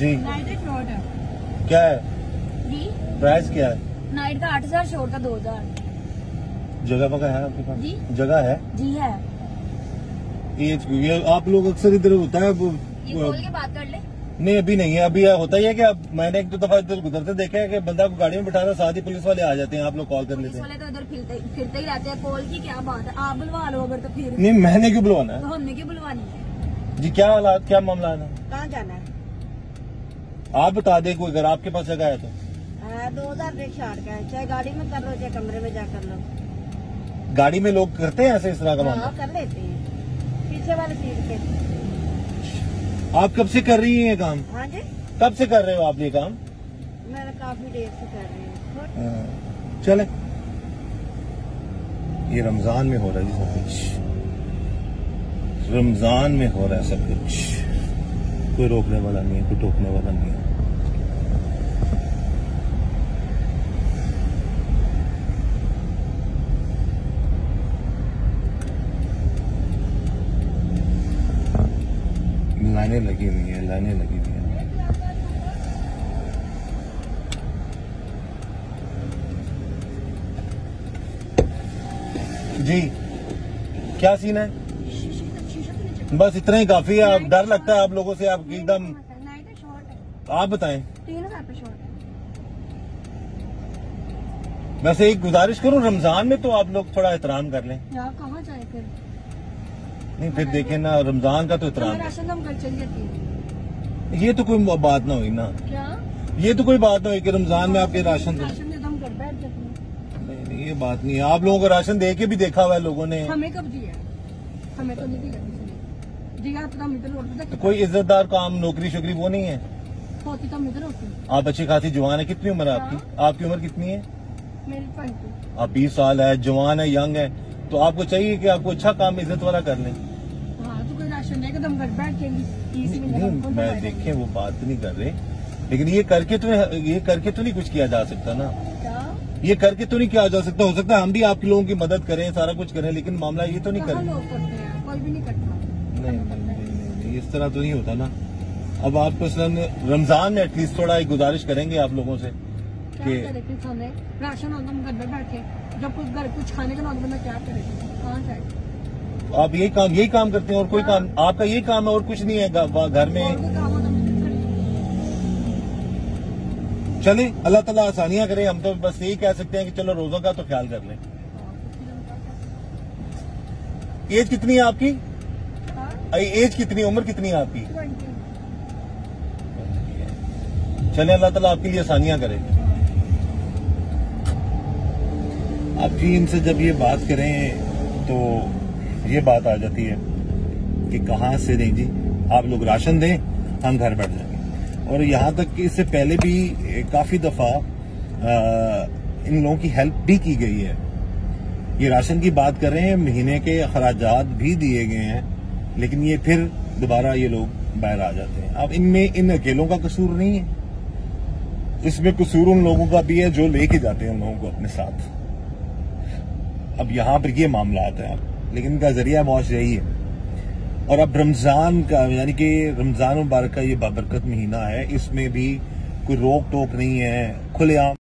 जी night एक fraud है। क्या है जी प्राइस क्या है? नाइट का 8000, शॉर्ट का 2000। जगह पका है आपके पास? जी जगह है। जी है। ये आप लोग अक्सर इधर होता है ये बोल के बात कर ले। नहीं अभी नहीं है, अभी होता ही है कि अब मैंने एक दो दफा इधर गुजरते देखे है कि बंदा को गाड़ी में बिठा रहा, साथ ही पुलिस वाले आ जाते हैं, आप लोग कॉल कर लेते हैं। पुलिस वाले तो इधर फिरते ही रहते हैं। कॉल की क्या बात है, आप बुलवा लो अगर तो फिर। नहीं मैंने क्यों बुलवाना तो है हमने क्यों बुलवानी है? जी? क्या हालात, क्या मामला है? कहाँ जाना है? आप बता दें कोई, अगर आपके पास जगह है तो। 2000 रेट छाड़ का है, चाहे गाड़ी में कर लो चाहे कमरे में जा कर लो। गाड़ी में लोग करते हैं ऐसे इस तरह का मामला? हाँ कर लेते हैं, पीछे वाले सीट पे। आप कब से कर रही हैं ये काम? हाँ जी कब से कर रहे हो आप ये काम? मैं काफी देर से कर रही हूँ। चले, ये रमजान में हो रहा है जी सब कुछ, रमजान में हो रहा है सब कुछ, कोई रोकने वाला नहीं है, कोई टोकने वाला नहीं है। लाइनें लगी हुई है, लाइनें लगी हुई है। जी क्या सीन है? बस इतना ही काफी है। आप डर लगता है आप लोगों से, आप एकदम। आप बताएं। 3000 पे शॉर्ट है। वैसे एक गुजारिश करूं, रमजान में तो आप लोग थोड़ा एहतराम कर लें। यार कहाँ जाए फिर? नहीं फिर देखें ना, रमजान का तो एहतराम। राशन हम घर चल जाती है। ये तो कोई बात ना हुई ना, क्या ये तो कोई बात ना हुई कि रमजान में आपके राशन दे। राशन हम घर बैठ जाते हैं। नहीं ये बात नहीं है। आप लोगों को राशन दे के भी देखा हुआ है लोगों ने। हमें कब दिया? हमें तो नहीं दिया किसी ने। दिया तो हम इधर रोड पे कोई इज्जतदार काम, नौकरी शोकरी वो नहीं है होती तो हम इधर होती। आप अच्छी खासी जवान है। कितनी उम्र है आपकी? आपकी उम्र कितनी है? मेरी 20। आप 20 साल है, जवान है, यंग है, तो आपको चाहिए कि आपको अच्छा काम इज्जत वाला कर लें। हाँ तो कोई राशन लेकर तो हम घर बैठ जाएंगे। नहीं मैं देखें वो बात नहीं कर रहे, लेकिन ये करके तो नहीं कुछ किया जा सकता ना। ये करके तो नहीं किया जा सकता। हो सकता है हम भी आपके लोगों की मदद करें, सारा कुछ करें, लेकिन मामला ये तो नहीं करें। लोग करते हैं, कोई भी नहीं करता। नहीं इस तरह तो नहीं होता ना। अब आपको रमजान में एटलीस्ट थोड़ा एक गुजारिश करेंगे आप लोगों से कि राशन होता हम घर में बैठे, जब कुछ घर कुछ खाने का ना बंदा क्या करेगा, कहाँ जाए? आप यही काम करते हैं और कोई काम आपका यही काम है और कुछ नहीं है घर में? चले अल्लाह ताला आसानियां करे। हम तो बस यही कह सकते हैं कि चलो रोजों का तो ख्याल कर लें। एज कितनी है आपकी? एज कितनी, उम्र कितनी है आपकी? चले अल्लाह ताला आपके लिए आसानियां करे। आप जी इनसे जब ये बात करें तो ये बात आ जाती है कि कहाँ से नहीं जी, आप लोग राशन दें हम घर बैठ जाएंगे। और यहाँ तक कि इससे पहले भी काफी दफा इन लोगों की हेल्प भी की गई है। ये राशन की बात कर रहे हैं, महीने के अखराजात भी दिए गए हैं, लेकिन ये फिर दोबारा ये लोग बाहर आ जाते हैं। अब इनमें इन अकेलों का कसूर नहीं है, इसमें कसूर उन लोगों का भी है जो लेके जाते हैं उन लोगों को अपने साथ। अब यहाँ पर ये मामला आता है, लेकिन इनका जरिया मौज यही है। और अब रमजान का यानी कि रमजान मुबारक का ये बाबरकत महीना है, इसमें भी कोई रोक टोक नहीं है, खुलेआम